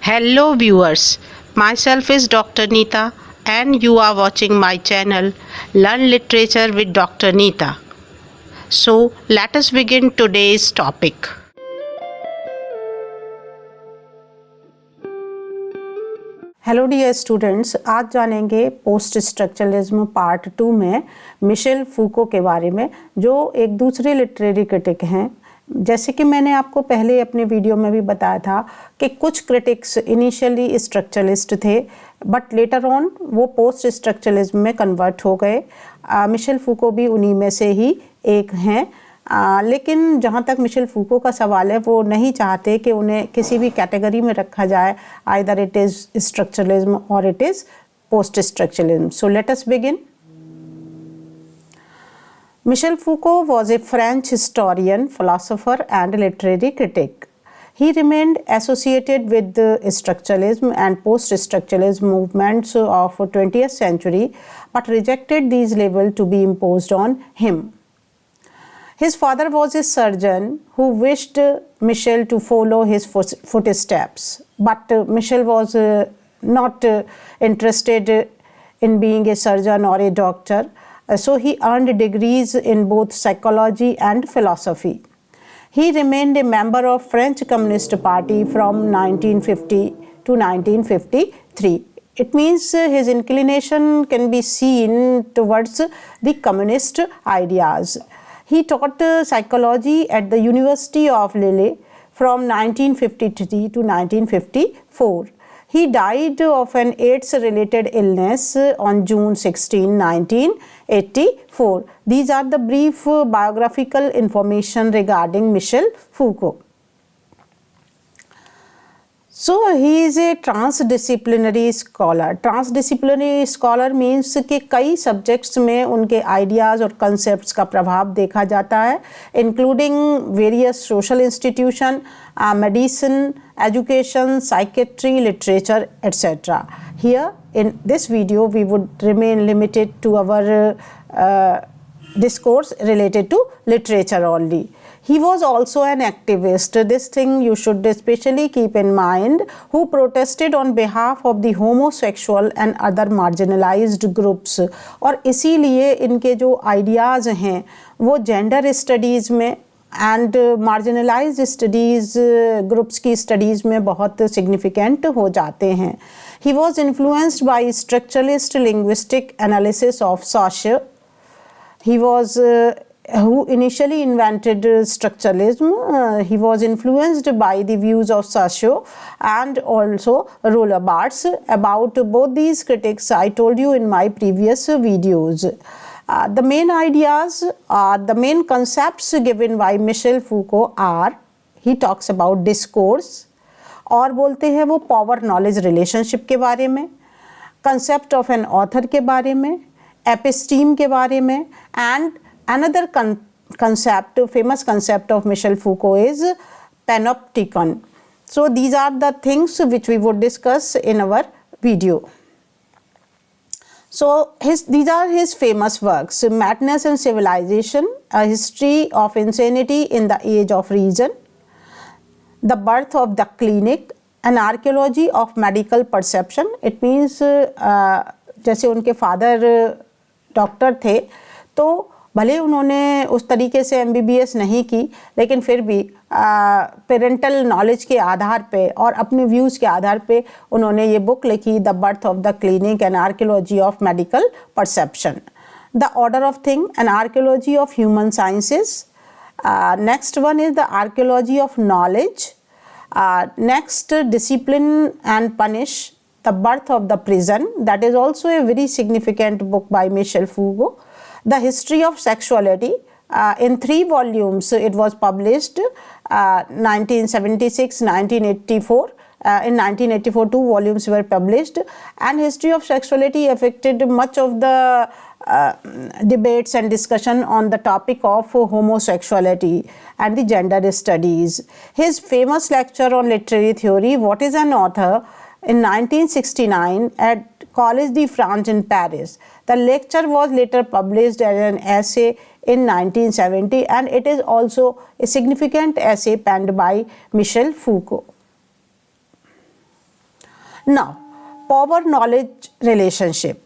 Hello viewers, myself is Dr. Neeta and you are watching my channel Learn Literature with Dr. Neeta. So let us begin today's topic. Hello dear students, आज जानेंगे post structuralism part 2 में Michel Foucault के बारे में, जो एक दूसरे literary critic हैं। जैसे कि मैंने आपको पहले अपने वीडियो में भी बताया था कि कुछ क्रिटिक्स इनिशियली स्ट्रक्चरलिस्ट थे बट लेटर ऑन वो पोस्ट स्ट्रक्चरलिज्म में कन्वर्ट हो गए। मिशेल फूको भी उन्हीं में से ही एक हैं। लेकिन जहाँ तक मिशेल फूको का सवाल है, वो नहीं चाहते कि उन्हें किसी भी कैटेगरी में रखा जाए, आइदर इट इज़ स्ट्रक्चरलिज्म और it is post structuralism. So let us begin. Michel Foucault was a French historian, philosopher and literary critic. He remained associated with the structuralism and post-structuralism movements of 20th century, but rejected these labels to be imposed on him. His father was a surgeon who wished Michel to follow his footsteps, but Michel was not interested in being a surgeon or a doctor. So he earned degrees in both psychology and philosophy. He remained a member of French Communist Party from 1950 to 1953. It means his inclination can be seen towards the communist ideas. He taught psychology at the University of Lille from 1953 to 1954. He died of an AIDS-related illness on June 16, 1984. These are the brief biographical information regarding Michel Foucault. So he is a transdisciplinary scholar. Transdisciplinary scholar means कि कई subjects में उनके ideas और concepts का प्रभाव देखा जाता है, including various social institution, medicine, education, psychiatry, literature, etc. Here in this video we would remain limited to our discourse related to literature only. He was also an activist, this thing you should especially keep in mind, who protested on behalf of the homosexual and other marginalized groups. और इसीलिए इनके जो ideas हैं वो gender studies में and marginalized studies groups की studies में बहुत significant हो जाते हैं. He was influenced by structuralist linguistic analysis of Saussure. He was who initially invented structuralism. He was influenced by the views of Saussure and also Roland Barthes. About both these critics I told you in my previous videos. The main ideas, the main concepts given by Michel Foucault are, he talks about discourse, और बोलते हैं वो power knowledge relationship के बारे में, concept of an author के बारे में, episteme के बारे में, and another concept, famous concept of Michel Foucault is panopticon. So these are the things which we would discuss in our video. So these are his famous works: Madness and Civilization, A History of Insanity in the Age of Reason, The Birth of the Clinic, An Archaeology of Medical Perception. It means जैसे उनके father doctor थे, तो भले उन्होंने उस तरीके से MBBS नहीं की, लेकिन फिर भी पेरेंटल नॉलेज के आधार पे और अपने व्यूज़ के आधार पे उन्होंने ये बुक लिखी, the birth of the clinic, an archaeology of medical perception, the order of thing, an archaeology of human sciences. Next one is the archaeology of knowledge. Next, discipline and punish, the birth of the prison. That is also a very significant book by Michel Foucault. The History of Sexuality, in 3 volumes it was published, 1976, 1984. In 1984 2 volumes were published, and History of Sexuality affected much of the debates and discussion on the topic of homosexuality and the gender studies. His famous lecture on literary theory, What is an Author, in 1969 at Collège de France in Paris. The lecture was later published as an essay in 1970, and it is also a significant essay penned by Michel Foucault. Now, power knowledge relationship.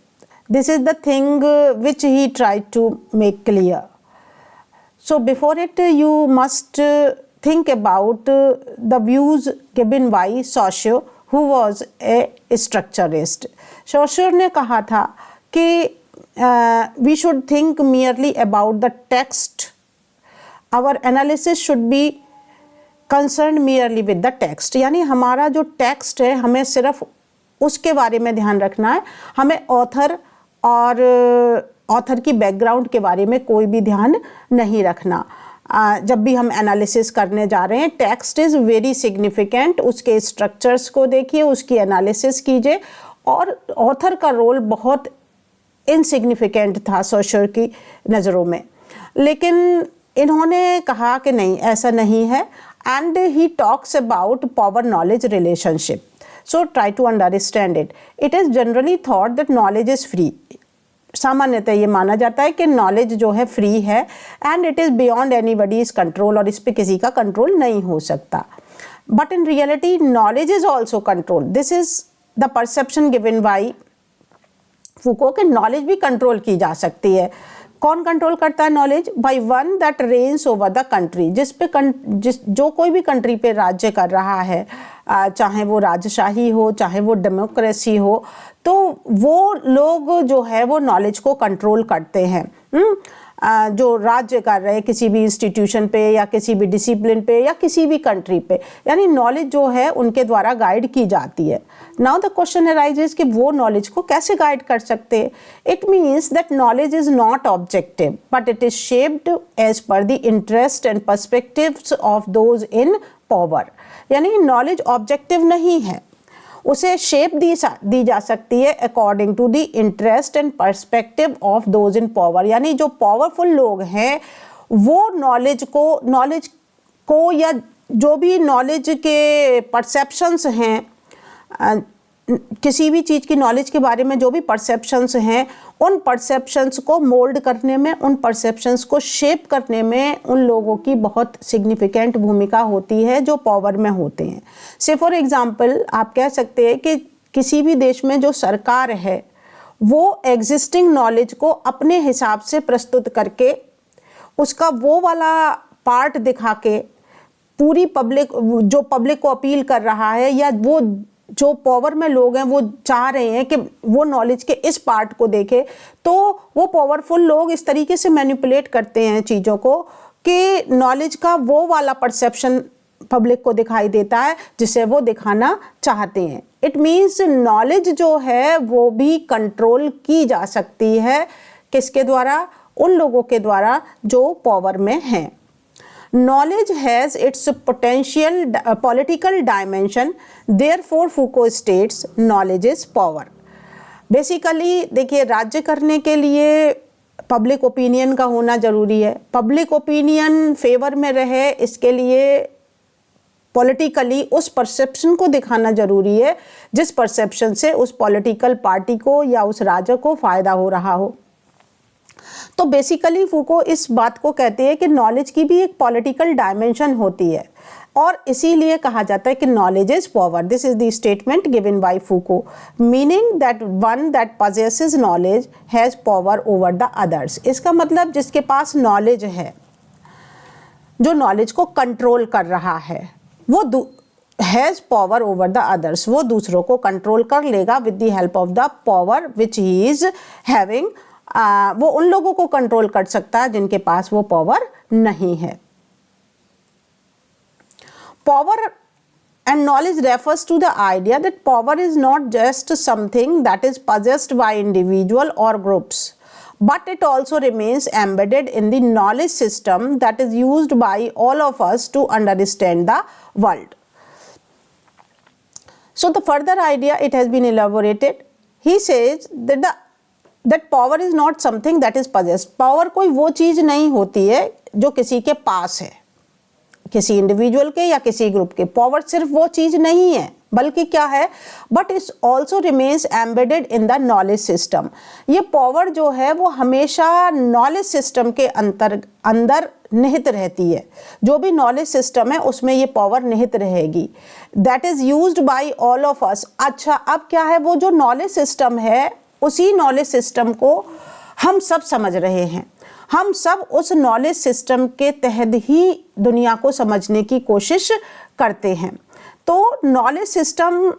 This is the thing which he tried to make clear. So before it, you must think about the views given by Saussure, who was a structuralist. Saussure ने कहा था कि we should think merely about the text. Our analysis should be concerned merely with the text. यानी हमारा जो text है हमें सिर्फ उसके बारे में ध्यान रखना है, हमें ऑथर और ऑथर की बैकग्राउंड के बारे में कोई भी ध्यान नहीं रखना। जब भी हम एनालिसिस करने जा रहे हैं, टेक्स्ट इज़ वेरी सिग्निफिकेंट, उसके स्ट्रक्चर्स को देखिए, उसकी एनालिसिस कीजिए, और ऑथर का रोल बहुत इनसिग्निफिकेंट था सोशर की नज़रों में। लेकिन इन्होंने कहा कि नहीं, ऐसा नहीं है, and he talks about power knowledge relationship. So try to understand it. It is generally thought that knowledge is free. सामान्यतः ये माना जाता है कि नॉलेज जो है फ्री है, and it is beyond anybody's control, और इस पर किसी का कंट्रोल नहीं हो सकता. But in reality knowledge is also control. This is the perception given by Foucault कि नॉलेज भी कंट्रोल की जा सकती है. कौन कंट्रोल करता है knowledge? By one that reigns over the country. जो कोई भी कंट्री पे राज्य कर रहा है, चाहे वो राजशाही हो, चाहे वो डेमोक्रेसी हो, तो वो लोग जो है वो नॉलेज को कंट्रोल करते हैं. जो राज्य कर रहे हैं किसी भी इंस्टीट्यूशन पे, या किसी भी डिसिप्लिन पे, या किसी भी कंट्री पे, यानी नॉलेज जो है उनके द्वारा गाइड की जाती है. नाउ द क्वेश्चन अराइजेस कि वो नॉलेज को कैसे गाइड कर सकते हैं. It means that knowledge is not objective, but it is shaped as per the interest and perspectives of those in power. यानी नॉलेज ऑब्जेक्टिव नहीं है, उसे शेप दी जा सकती है according to the interest and perspective of those in power. यानी जो पावरफुल लोग हैं वो नॉलेज को या जो भी नॉलेज के परसेप्शंस हैं, किसी भी चीज़ की नॉलेज के बारे में जो भी परसेप्शंस हैं, उन परसेप्शंस को मोल्ड करने में, उन परसेप्शंस को शेप करने में उन लोगों की बहुत सिग्निफिकेंट भूमिका होती है जो पावर में होते हैं. से फॉर एग्जांपल आप कह सकते हैं कि किसी भी देश में जो सरकार है वो एग्जिस्टिंग नॉलेज को अपने हिसाब से प्रस्तुत करके, उसका वो वाला पार्ट दिखा के पूरी पब्लिक को अपील कर रहा है, या वो जो पावर में लोग हैं वो चाह रहे हैं कि वो नॉलेज के इस पार्ट को देखे, तो वो पावरफुल लोग इस तरीके से मैनिपुलेट करते हैं चीज़ों को कि नॉलेज का वो वाला परसेप्शन पब्लिक को दिखाई देता है जिसे वो दिखाना चाहते हैं. इट मीन्स नॉलेज जो है वो भी कंट्रोल की जा सकती है. किसके द्वारा? उन लोगों के द्वारा जो पावर में हैं. Knowledge has its political dimension. Therefore, Foucault states knowledge is power. Basically, देखिए, राज्य करने के लिए पब्लिक ओपिनियन का होना ज़रूरी है. पब्लिक ओपिनियन फेवर में रहे, इसके लिए पॉलिटिकली उस परसेप्शन को दिखाना ज़रूरी है जिस परसेप्शन से उस पॉलिटिकल पार्टी को या उस राज्य को फ़ायदा हो रहा हो. तो बेसिकली फूको इस बात को कहते हैं कि नॉलेज की भी एक पॉलिटिकल डायमेंशन होती है, और इसीलिए कहा जाता है कि knowledge is power. This is the statement given by Foucault, meaning that one that possesses knowledge has power over the others. इसका मतलब जिसके पास नॉलेज है, जो नॉलेज को कंट्रोल कर रहा है, वो has power over the others. वो दूसरों को कंट्रोल कर लेगा with the help of the power which he is having. वो उन लोगों को कंट्रोल कर सकता है जिनके पास वो पावर नहीं है. Power and knowledge refers to the idea that power is not just something that is possessed by individual और groups, but it also remains embedded in the knowledge system that is used by all of us to understand the world. So the further idea it has been elaborated. He says that power is not something that is possessed. Power कोई वो चीज़ नहीं होती है जो किसी के पास है, किसी इंडिविजुअल के या किसी ग्रुप के. पावर सिर्फ वो चीज़ नहीं है, बल्कि क्या है? But it's also remains embedded in the knowledge system. ये पावर जो है वो हमेशा नॉलेज सिस्टम के अंदर निहित रहती है, जो भी नॉलेज सिस्टम है उसमें ये पावर निहित रहेगी। That is used by all of us. अच्छा, अब क्या है, वो जो नॉलेज सिस्टम है उसी नॉलेज सिस्टम को हम सब समझ रहे हैं। हम सब उस नॉलेज सिस्टम के तहत ही दुनिया को समझने की कोशिश करते हैं। तो नॉलेज सिस्टम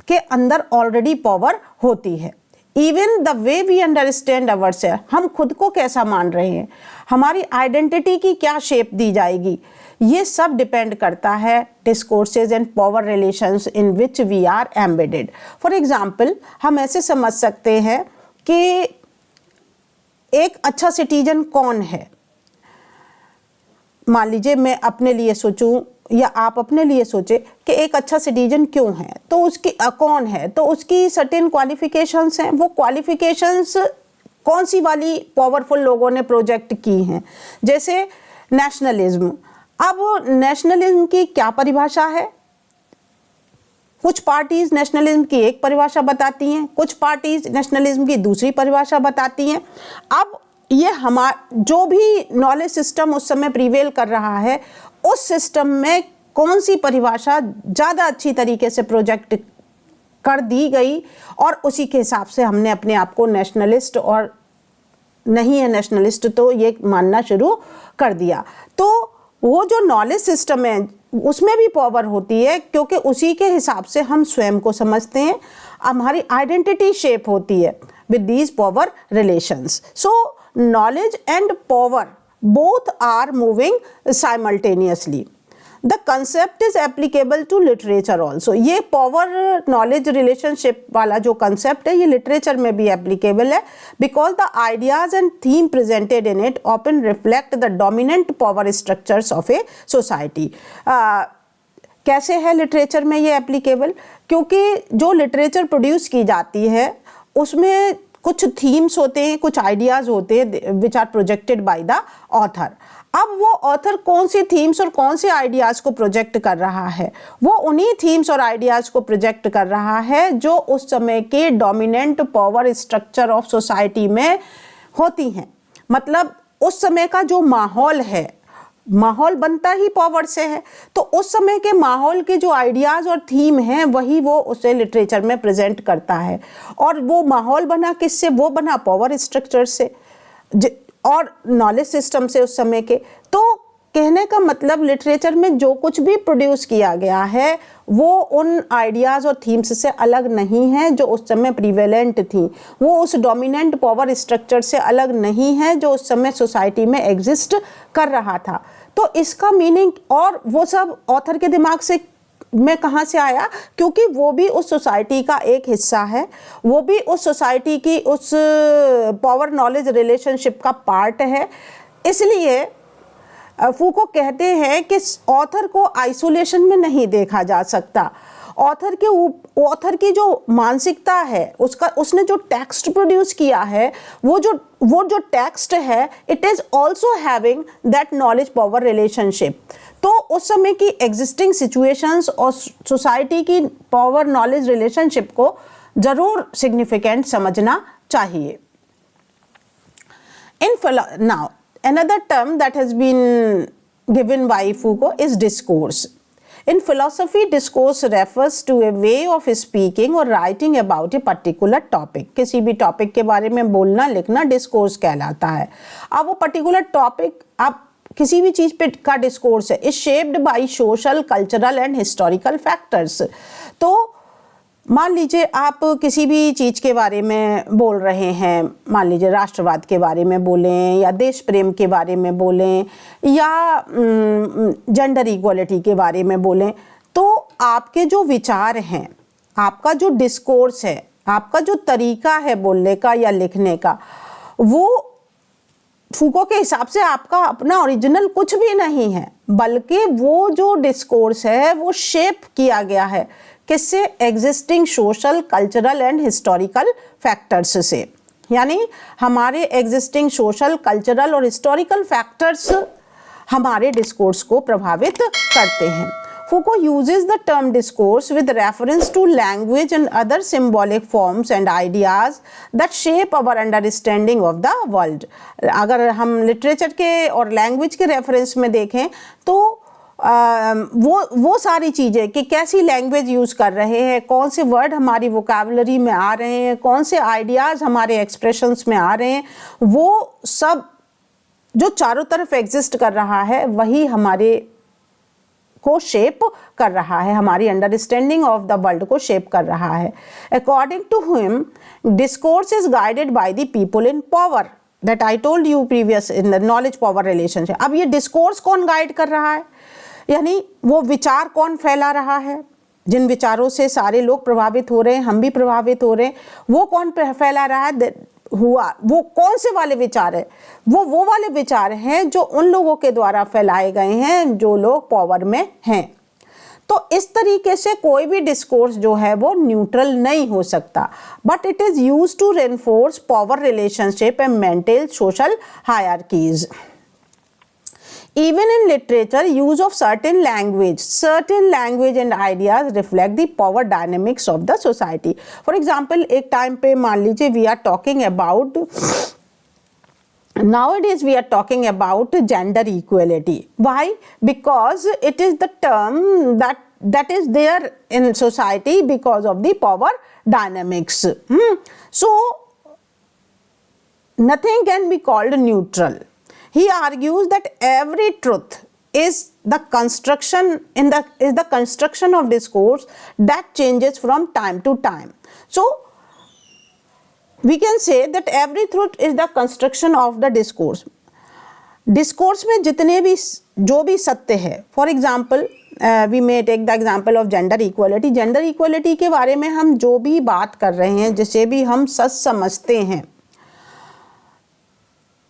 के अंदर ऑलरेडी पावर होती है। Even the way we understand ourselves, हम खुद को कैसा मान रहे हैं, हमारी आइडेंटिटी की क्या शेप दी जाएगी, ये सब डिपेंड करता है discourses and power relations in which we are embedded. For example, हम ऐसे समझ सकते हैं कि एक अच्छा सिटीजन कौन है। मान लीजिए मैं अपने लिए सोचूं या आप अपने लिए सोचे कि एक अच्छा सिटीजन क्यों है, तो उसकी कौन है, तो उसकी सर्टेन क्वालिफिकेशंस हैं। वो क्वालिफिकेशंस कौन सी वाली पावरफुल लोगों ने प्रोजेक्ट की हैं, जैसे नेशनलिज्म। अब नेशनलिज्म की क्या परिभाषा है? कुछ पार्टीज नेशनलिज्म की एक परिभाषा बताती हैं, कुछ पार्टीज नेशनलिज्म की दूसरी परिभाषा बताती हैं। अब ये जो भी नॉलेज सिस्टम उस समय प्रिवेल कर रहा है, उस सिस्टम में कौन सी परिभाषा ज़्यादा अच्छी तरीके से प्रोजेक्ट कर दी गई और उसी के हिसाब से हमने अपने आप को नेशनलिस्ट और नहीं है नेशनलिस्ट तो ये मानना शुरू कर दिया। तो वो जो नॉलेज सिस्टम है उसमें भी पावर होती है, क्योंकि उसी के हिसाब से हम स्वयं को समझते हैं, हमारी आइडेंटिटी शेप होती है with these power relations. So knowledge and power both are moving simultaneously. The concept is applicable to literature also. ये power knowledge relationship वाला जो concept है ये literature में भी applicable है, because the ideas and theme presented in it often reflect the dominant power structures of a society. कैसे है लिटरेचर में ये एप्लीकेबल? क्योंकि जो लिटरेचर प्रोड्यूस की जाती है उसमें कुछ थीम्स होते हैं, कुछ आइडियाज़ होते हैं which are projected by the author. अब वो ऑथर कौन सी थीम्स और कौन से आइडियाज़ को प्रोजेक्ट कर रहा है, वो उन्हीं थीम्स और आइडियाज़ को प्रोजेक्ट कर रहा है जो उस समय के dominant power structure of society में होती हैं। मतलब उस समय का जो माहौल है, माहौल बनता ही पावर से है, तो उस समय के माहौल के जो आइडियाज़ और थीम हैं वही वो उसे लिटरेचर में प्रेजेंट करता है। और वो माहौल बना किससे? वो बना पावर स्ट्रक्चर से और नॉलेज सिस्टम से उस समय के। तो कहने का मतलब लिटरेचर में जो कुछ भी प्रोड्यूस किया गया है वो उन आइडियाज़ और थीम्स से अलग नहीं है जो उस समय प्रिवेलेंट थी, वो उस डोमिनेंट पावर स्ट्रक्चर से अलग नहीं है जो उस समय सोसाइटी में एग्जिस्ट कर रहा था। तो इसका मीनिंग, और वो सब ऑथर के दिमाग से में कहाँ से आया? क्योंकि वो भी उस सोसाइटी का एक हिस्सा है, वो भी उस सोसाइटी की उस पावर नॉलेज रिलेशनशिप का पार्ट है। इसलिए फूको कहते हैं कि ऑथर को आइसोलेशन में नहीं देखा जा सकता। ऑथर की जो मानसिकता है, उसने जो टेक्स्ट प्रोड्यूस किया है, वो जो टेक्स्ट है, it is also having that knowledge power relationship. तो उस समय की एग्जिस्टिंग सिचुएशंस और सोसाइटी की पावर नॉलेज रिलेशनशिप को ज़रूर सिग्निफिकेंट समझना चाहिए। Now, another term that has been given by Foucault is discourse. In philosophy, discourse refers to a way of speaking or writing about a particular topic. किसी भी topic के बारे में बोलना लिखना डिस्कोर्स कहलाता है। अब वो पर्टिकुलर टॉपिक, अब किसी भी चीज़ पे का डिस्कोर्स है, is shaped by social, cultural and historical factors. तो मान लीजिए आप किसी भी चीज़ के बारे में बोल रहे हैं, मान लीजिए राष्ट्रवाद के बारे में बोलें या देश प्रेम के बारे में बोलें या जेंडर इक्वलिटी के बारे में बोलें, तो आपके जो विचार हैं, आपका जो डिस्कोर्स है, आपका जो तरीका है बोलने का या लिखने का, वो फूको के हिसाब से आपका अपना ओरिजिनल कुछ भी नहीं है, बल्कि वो जो डिस्कोर्स है वो शेप किया गया है किससे? Existing social, cultural and historical factors से। यानी हमारे एग्जिस्टिंग सोशल, कल्चरल और हिस्टोरिकल फैक्टर्स हमारे डिस्कोर्स को प्रभावित करते हैं। Foucault uses the term discourse with reference to language and other symbolic forms and ideas that shape our understanding of the world. अगर हम लिटरेचर के और लैंग्वेज के रेफरेंस में देखें तो वो सारी चीज़ें कि कैसी लैंग्वेज यूज़ कर रहे हैं, कौन से वर्ड हमारी वोकैबुलरी में आ रहे हैं, कौन से आइडियाज़ हमारे एक्सप्रेशंस में आ रहे हैं, वो सब जो चारों तरफ एग्जिस्ट कर रहा है वही हमारे को शेप कर रहा है, हमारी अंडरस्टैंडिंग ऑफ द वर्ल्ड को शेप कर रहा है. According to him discourse is guided by the people in power that I told you previous in the knowledge power relationship. अब ये डिस्कोर्स कौन गाइड कर रहा है, यानी वो विचार कौन फैला रहा है, जिन विचारों से सारे लोग प्रभावित हो रहे हैं, हम भी प्रभावित हो रहे हैं, वो कौन फैला रहा है, वो कौन से वाले विचार है, वो वाले विचार हैं जो उन लोगों के द्वारा फैलाए गए हैं जो लोग पावर में हैं. तो इस तरीके से कोई भी डिस्कोर्स जो है वो न्यूट्रल नहीं हो सकता, but it is used to reinforce power relationship and maintain social hierarchies. Even in literature, use of certain language and ideas reflect the power dynamics of the society. For example, एक time पे मान लीजिए we are talking about nowadays we are talking about gender equality. Why? Because it is the term that is there in society because of the power dynamics. So nothing can be called neutral. He argues that every truth is the construction of discourse that changes from time to time. So we can say that every truth is the construction of the discourse. Discourse में जितने भी जो भी सत्य है, for example we may take the example of gender equality. Gender equality के बारे में हम जो भी बात कर रहे हैं, जिसे भी हम सच समझते हैं,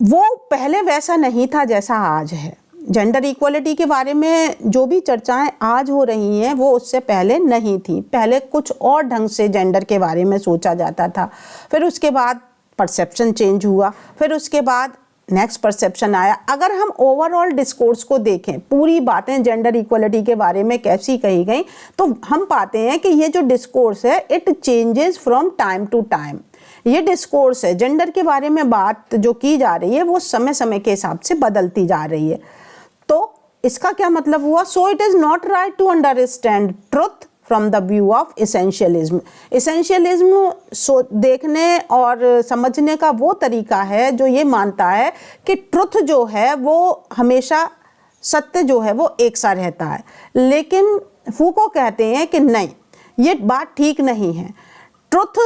वो पहले वैसा नहीं था जैसा आज है. जेंडर इक्वलिटी के बारे में जो भी चर्चाएं आज हो रही हैं वो उससे पहले नहीं थी. पहले कुछ और ढंग से जेंडर के बारे में सोचा जाता था, फिर उसके बाद परसेप्शन चेंज हुआ, फिर उसके बाद नेक्स्ट परसेप्शन आया. अगर हम ओवरऑल डिस्कोर्स को देखें, पूरी बातें जेंडर इक्वलिटी के बारे में कैसी कही गई, तो हम पाते हैं कि ये जो डिस्कोर्स है it changes from time to time. ये डिस्कोर्स है, जेंडर के बारे में बात जो की जा रही है वो समय समय के हिसाब से बदलती जा रही है. तो इसका क्या मतलब हुआ? So it is not right to understand truth from the view of essentialism. Essentialism देखने और समझने का वो तरीका है जो ये मानता है कि ट्रुथ जो है वो हमेशा, सत्य जो है वो एक सा रहता है. लेकिन फूको कहते हैं कि नहीं, ये बात ठीक नहीं है. ट्रुथ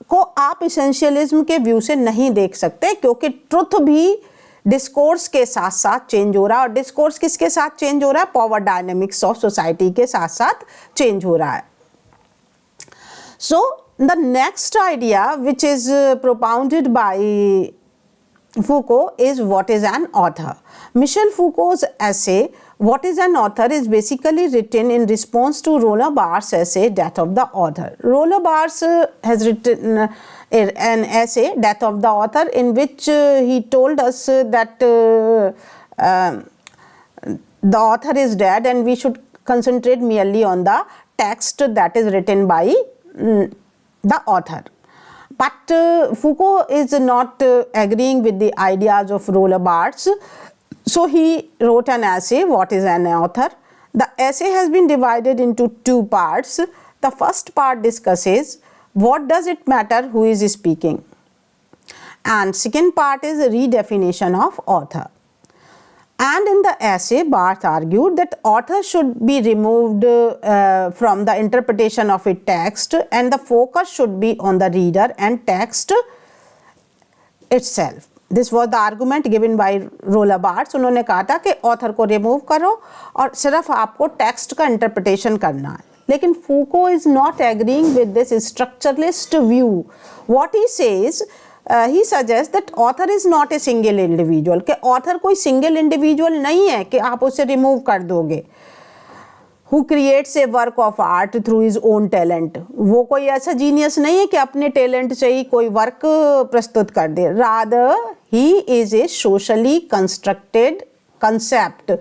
को आप इसेंशियलिज्म के व्यू से नहीं देख सकते, क्योंकि ट्रुथ भी डिस्कोर्स के साथ साथ चेंज हो रहा है. और डिस्कोर्स किसके साथ चेंज हो रहा है? पावर डायनेमिक्स ऑफ सोसाइटी के साथ साथ चेंज हो रहा है. So the next idea which is propounded bye Foucault is what is an author. Michel Foucault's essay What is an Author is basically written in response to Roland Barthes' essay Death of the Author. Roland Barthes has written an essay Death of the Author, in which he told us that the author is dead and we should concentrate merely on the text that is written by the author. But Foucault is not agreeing with the ideas of Roland Barthes, so he wrote an essay, What is an Author? The essay has been divided into two parts. The first part discusses what does it matter who is speaking, and second part is a redefinition of author. And in the essay, Barthes argued that author should be removed from the interpretation of a text, and the focus should be on the reader and text itself. This was the argument given by Roland Barthes. उन्होंने कहा था कि author को remove करो और सिर्फ आपको text का इंटरप्रिटेशन करना है. लेकिन Foucault is not agreeing with this structuralist view. What he says, he suggests that author is not a single individual. कि author कोई single individual नहीं है कि आप उसे रिमूव कर दोगे. Who creates a work of art through his own talent. वो कोई ऐसा जीनियस नहीं है कि अपने टैलेंट से ही कोई वर्क प्रस्तुत कर दे. Rather, he is a socially constructed concept.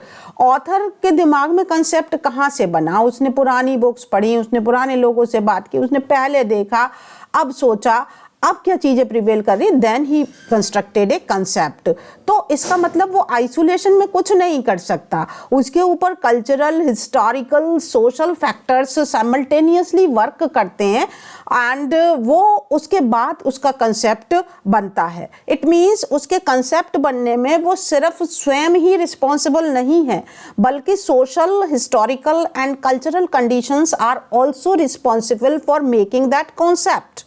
Author के दिमाग में कंसेप्ट कहाँ से बना? उसने पुरानी बुक्स पढ़ी, उसने पुराने लोगों से बात की, उसने पहले देखा, अब सोचा अब क्या चीज़ें प्रिवेल कर रही, then he constructed a concept. तो इसका मतलब वो आइसोलेशन में कुछ नहीं कर सकता, उसके ऊपर cultural, historical, social factors simultaneously work करते हैं एंड वो उसके बाद उसका कंसेप्ट बनता है। इट मीन्स उसके कंसेप्ट बनने में वो सिर्फ स्वयं ही रिस्पॉन्सिबल नहीं है, बल्कि social, historical and cultural conditions are also responsible for making that concept.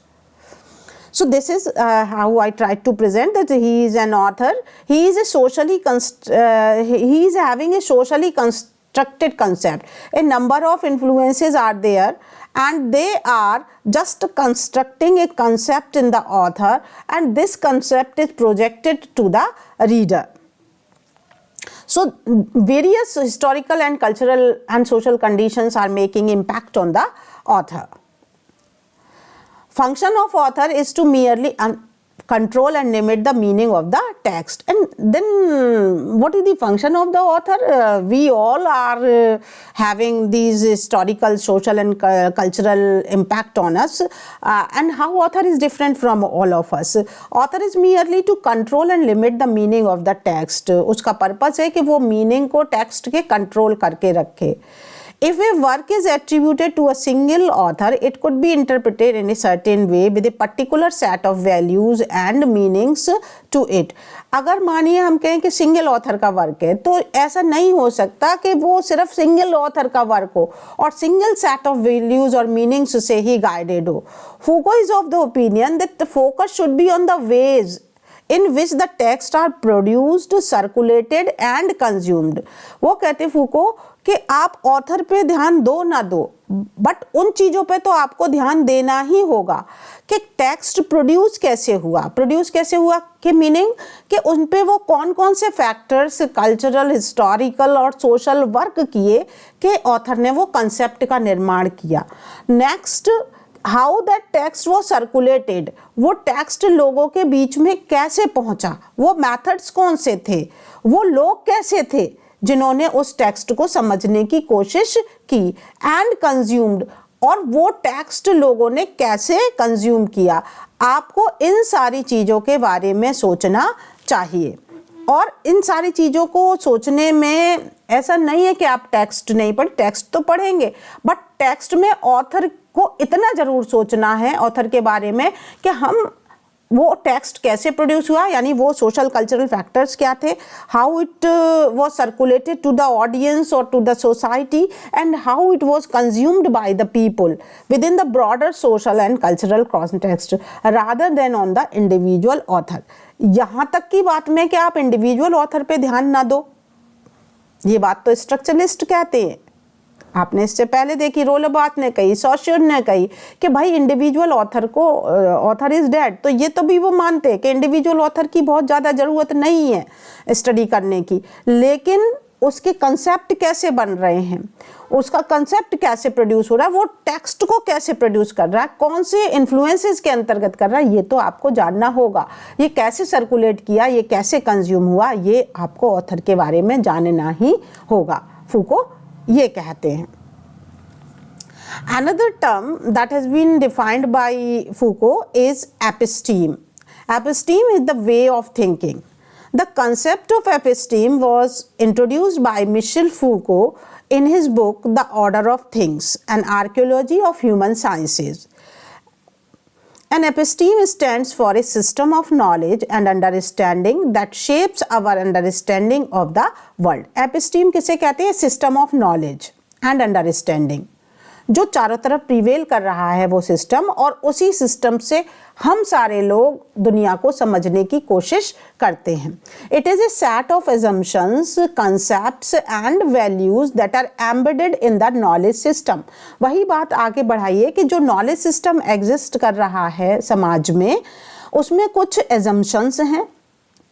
So this is how I tried to present that he is an author. He is having a socially constructed concept. A number of influences are there, and they are just constructing a concept in the author, and this concept is projected to the reader. So various historical and cultural and social conditions are making impact on the author. Function of author is to merely control and limit the meaning of the text. And then what is the function of the author? We all are having these historical, social and cultural impact on us, and how author is different from all of us. Author is merely to control and limit the meaning of the text. उसका purpose है कि वो meaning को text के control करके रखे. If a work is attributed to a single author, it could be interpreted in a certain way with a particular set of values and meanings to it. अगर मानिए हम कहें कि सिंगल ऑथर का work है, तो ऐसा नहीं हो सकता कि वो सिर्फ सिंगल ऑथर का वर्क हो और सिंगल सेट ऑफ वैल्यूज और मीनिंग्स से ही गाइडेड हो. Foucault is of the opinion that the focus should be on the ways in which the texts are produced, circulated and consumed. वो कहते फूको कि आप ऑथर पे ध्यान दो ना दो, बट उन चीज़ों पे तो आपको ध्यान देना ही होगा कि टेक्स्ट प्रोड्यूस कैसे हुआ. प्रोड्यूस कैसे हुआ कि मीनिंग कि उन पे वो कौन कौन से फैक्टर्स, कल्चरल, हिस्टोरिकल और सोशल वर्क किए कि ऑथर ने वो कंसेप्ट का निर्माण किया. नेक्स्ट, हाउ दैट टेक्स्ट वो सर्कुलेटेड, वो टेक्स्ट लोगों के बीच में कैसे पहुंचा, वो मैथड्स कौन से थे, वो लोग कैसे थे जिन्होंने उस टेक्स्ट को समझने की कोशिश की. एंड कंज्यूम्ड, और वो टेक्स्ट लोगों ने कैसे कंज्यूम किया. आपको इन सारी चीज़ों के बारे में सोचना चाहिए. और इन सारी चीज़ों को सोचने में ऐसा नहीं है कि आप टेक्स्ट नहीं पढ़, टेक्स्ट तो पढ़ेंगे, बट टेक्स्ट में ऑथर को इतना ज़रूर सोचना है ऑथर के बारे में कि हम वो टेक्स्ट कैसे प्रोड्यूस हुआ, यानी वो सोशल कल्चरल फैक्टर्स क्या थे, how it was circulated to the audience और to the society, and how it was consumed by the people within the broader social and cultural context rather than on the individual author. यहाँ तक की बात में कि आप individual author पे ध्यान ना दो, ये बात तो स्ट्रक्चरलिस्ट कहते हैं. आपने इससे पहले देखी, रोलबाथ ने कही, सॉश्योर ने कही कि भाई इंडिविजुअल ऑथर को, ऑथर इज डेड, तो ये तो भी वो मानते हैं कि इंडिविजुअल ऑथर की बहुत ज़्यादा ज़रूरत नहीं है स्टडी करने की, लेकिन उसके कंसेप्ट कैसे बन रहे हैं, उसका कंसेप्ट कैसे प्रोड्यूस हो रहा है, वो टेक्स्ट को कैसे प्रोड्यूस कर रहा है, कौन से इन्फ्लुएंसेस के अंतर्गत कर रहा है, ये तो आपको जानना होगा. ये कैसे सर्कुलेट किया, ये कैसे कंज्यूम हुआ, ये आपको ऑथर के बारे में जानना ही होगा. फूको ये कहते हैं. Another term that has been defined by Foucault is episteme. Episteme is the way of thinking. The concept of episteme was introduced by Michel Foucault in his book The Order of Things, an Archaeology of Human Sciences. An episteme stands for a system of knowledge and understanding that shapes our understanding of the world. Episteme किसे कहते हैं? System of knowledge and understanding. जो चारों तरफ prevail कर रहा है वो सिस्टम, और उसी सिस्टम से हम सारे लोग दुनिया को समझने की कोशिश करते हैं. It is a set of assumptions, concepts and values that are embedded in the knowledge system. वही बात आगे बढ़ाइए कि जो नॉलेज सिस्टम एग्जिस्ट कर रहा है समाज में, उसमें कुछ एजम्पशंस हैं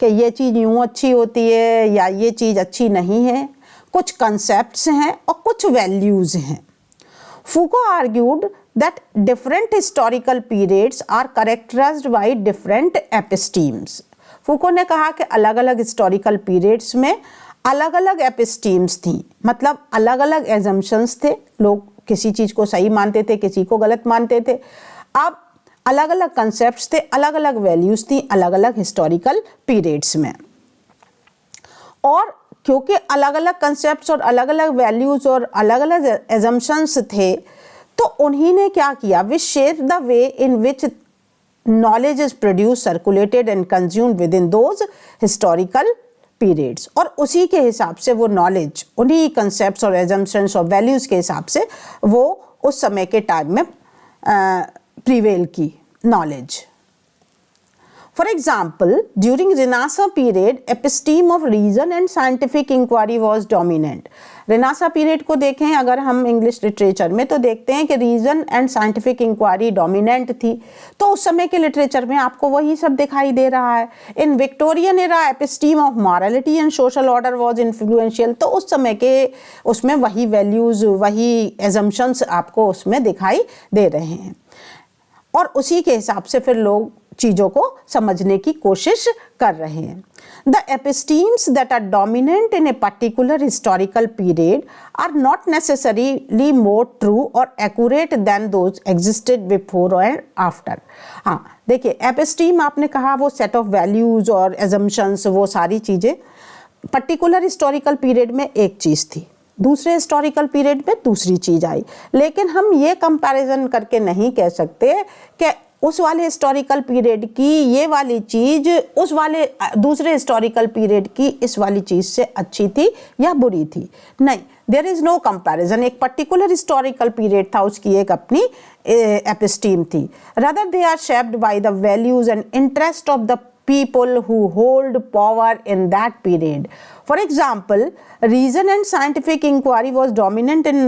कि ये चीज़ यूँ अच्छी होती है या ये चीज़ अच्छी नहीं है, कुछ कंसेप्ट्स हैं और कुछ वैल्यूज़ हैं. Foucault argued that different historical periods are characterized by different epistemes. Foucault ने कहा कि अलग अलग historical periods में अलग अलग एपिस्टीम्स थी, मतलब अलग अलग एजम्पशंस थे, लोग किसी चीज़ को सही मानते थे, किसी को गलत मानते थे। अब अलग अलग कंसेप्ट्स थे, अलग अलग वैल्यूज़ थी, अलग अलग हिस्टोरिकल पीरियड्स में। और क्योंकि अलग अलग कंसेप्ट्स और अलग अलग वैल्यूज़ और अलग अलग एजम्पशंस थे, तो उन्हीं ने क्या किया, which shape the way in which knowledge is produced, circulated and consumed within those historical periods। और उसी के हिसाब से वो नॉलेज, उन्हीं कंसेप्ट्स और एजम्पशंस और वैल्यूज़ के हिसाब से वो उस समय के टाइम में प्रिवेल की knowledge. For example, during Renaissance period, episteme of reason and scientific inquiry was dominant। Renaissance period को देखें अगर हम इंग्लिश लिटरेचर में, तो देखते हैं कि reason and scientific inquiry dominant थी। तो उस समय के लिटरेचर में आपको वही सब दिखाई दे रहा है। In Victorian era episteme of morality and social order was influential. तो उस समय के उसमें वही वैल्यूज़, वही एजम्पशंस आपको उसमें दिखाई दे रहे हैं, और उसी के हिसाब से फिर लोग चीज़ों को समझने की कोशिश कर रहे हैं। The epistemes that are dominant in a particular historical period are not necessarily more true or accurate than those existed before and after। हाँ देखिए, एपिस्टीम आपने कहा वो सेट ऑफ वैल्यूज़ और एजम्पशंस, वो सारी चीज़ें पर्टिकुलर हिस्टोरिकल पीरियड में एक चीज़ थी, दूसरे हिस्टोरिकल पीरियड में दूसरी चीज़ आई। लेकिन हम ये कंपैरिजन करके नहीं कह सकते कि उस वाले हिस्टोरिकल पीरियड की ये वाली चीज़ उस वाले दूसरे हिस्टोरिकल पीरियड की इस वाली चीज़ से अच्छी थी या बुरी थी। नहीं, देयर इज़ नो कंपैरिजन। एक पर्टिकुलर हिस्टोरिकल पीरियड था, उसकी एक अपनी एपिस्टीम थी। Rather they are shaped by the values and interest of the people who hold power in that period। For example, reason and scientific inquiry was dominant in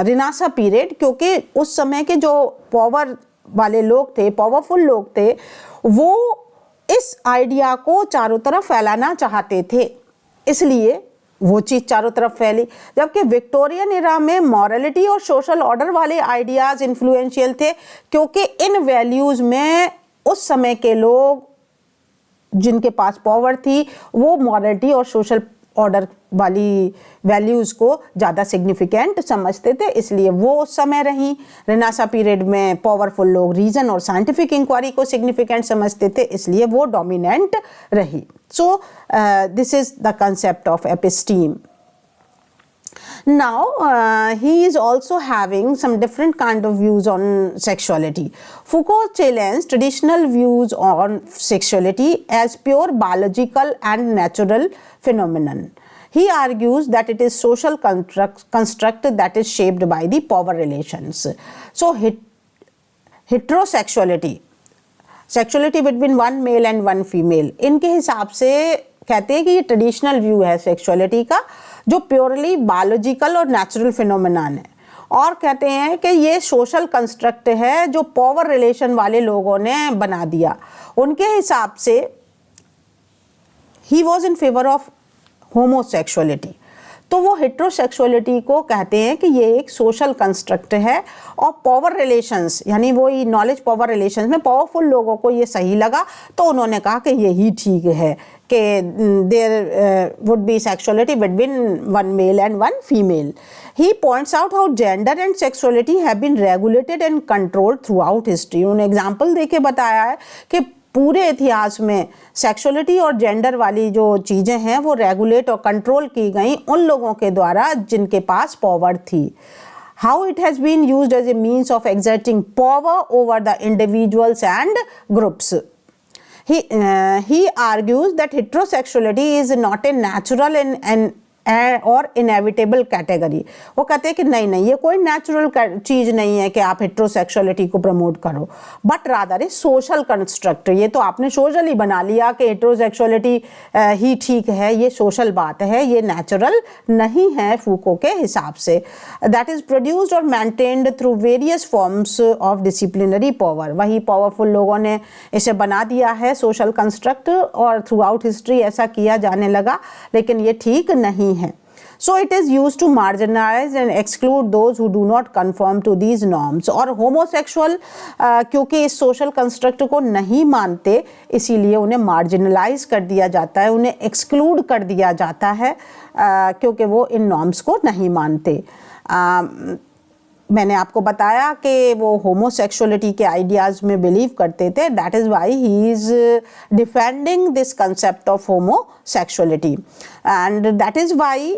Renaissance period, क्योंकि उस समय के जो पावर वाले लोग थे, powerful लोग थे, वो इस आइडिया को चारों तरफ फैलाना चाहते थे, इसलिए वो चीज़ चारों तरफ फैली। जबकि विक्टोरियन एरा में मॉरलिटी और सोशल ऑर्डर वाले आइडियाज़ इन्फ्लुएंशियल थे, क्योंकि इन वैल्यूज़ में उस समय के लोग जिनके पास पावर थी वो मॉरलिटी और सोशल ऑर्डर वाली वैल्यूज़ को ज़्यादा सिग्निफिकेंट समझते थे, इसलिए वो उस समय रही। रेनेसां पीरियड में पावरफुल लोग रीजन और साइंटिफिक इंक्वायरी को सिग्निफिकेंट समझते थे, इसलिए वो डोमिनेंट रही। So this is the concept of episteme. Now he is also having some different kind of views on sexuality। Foucault challenged traditional views on sexuality as pure biological and natural phenomenon। He argues that it is social construct that is shaped by the power relations। So heterosexuality, sexuality between one male and one female, इनके हिसाब से कहते हैं कि ये traditional view है sexuality का, जो प्योरली बायोलॉजिकल और नेचुरल फिनोमेनन है, और कहते हैं कि ये सोशल कंस्ट्रक्ट है जो पावर रिलेशन वाले लोगों ने बना दिया। उनके हिसाब से he was in favour of homosexuality, तो वो हेट्रोसेक्सुअलिटी को कहते हैं कि ये एक सोशल कंस्ट्रक्ट है, और पावर रिलेशंस यानी वो नॉलेज पावर रिलेशंस में पावरफुल लोगों को ये सही लगा, तो उन्होंने कहा कि यही ठीक है कि there would be sexuality between one male and one female. He points out how gender and sexuality have been regulated and controlled throughout history. उन्होंने एग्जाम्पल देके बताया है कि पूरे इतिहास में सेक्सुअलिटी और जेंडर वाली जो चीज़ें हैं वो रेगुलेट और कंट्रोल की गई उन लोगों के द्वारा जिनके पास पावर थी। How it has been used as a means of exerting power over the individuals and groups. He argues that heterosexuality is not a natural और इनएविटेबल कैटेगरी। वो कहते हैं कि नहीं ये कोई नेचुरल चीज़ नहीं है कि आप हेट्रोसेक्सुअलिटी को प्रमोट करो, but rather A social construct. ये तो आपने सोशली बना लिया कि हेट्रोसेक्सुअलिटी ही ठीक है, ये सोशल बात है, ये नेचुरल नहीं है फूको के हिसाब से। दैट इज़ प्रोड्यूस्ड और maintained through various forms of disciplinary power. वही पावरफुल लोगों ने इसे बना दिया है सोशल कंस्ट्रक्ट, और थ्रू आउट हिस्ट्री ऐसा किया जाने लगा, लेकिन ये ठीक नहीं है। So it is used to marginalize and exclude those who do not conform to these norms. और homosexual क्योंकि इस social construct को नहीं मानते, इसीलिए उन्हें marginalize कर दिया जाता है, उन्हें exclude कर दिया जाता है क्योंकि वो इन norms को नहीं मानते। मैंने आपको बताया कि वो होमोसेक्सुअलिटी के आइडियाज़ में बिलीव करते थे, that is why he is defending this concept of homosexuality, and that is why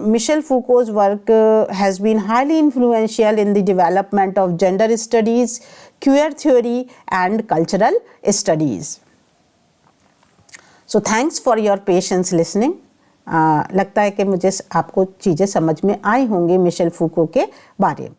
Michel Foucault's work has been highly influential in the development of gender studies, queer theory and cultural studies. So thanks for your patience listening. लगता है कि मुझे आपको चीज़ें समझ में आई होंगी Michel Foucault के बारे में।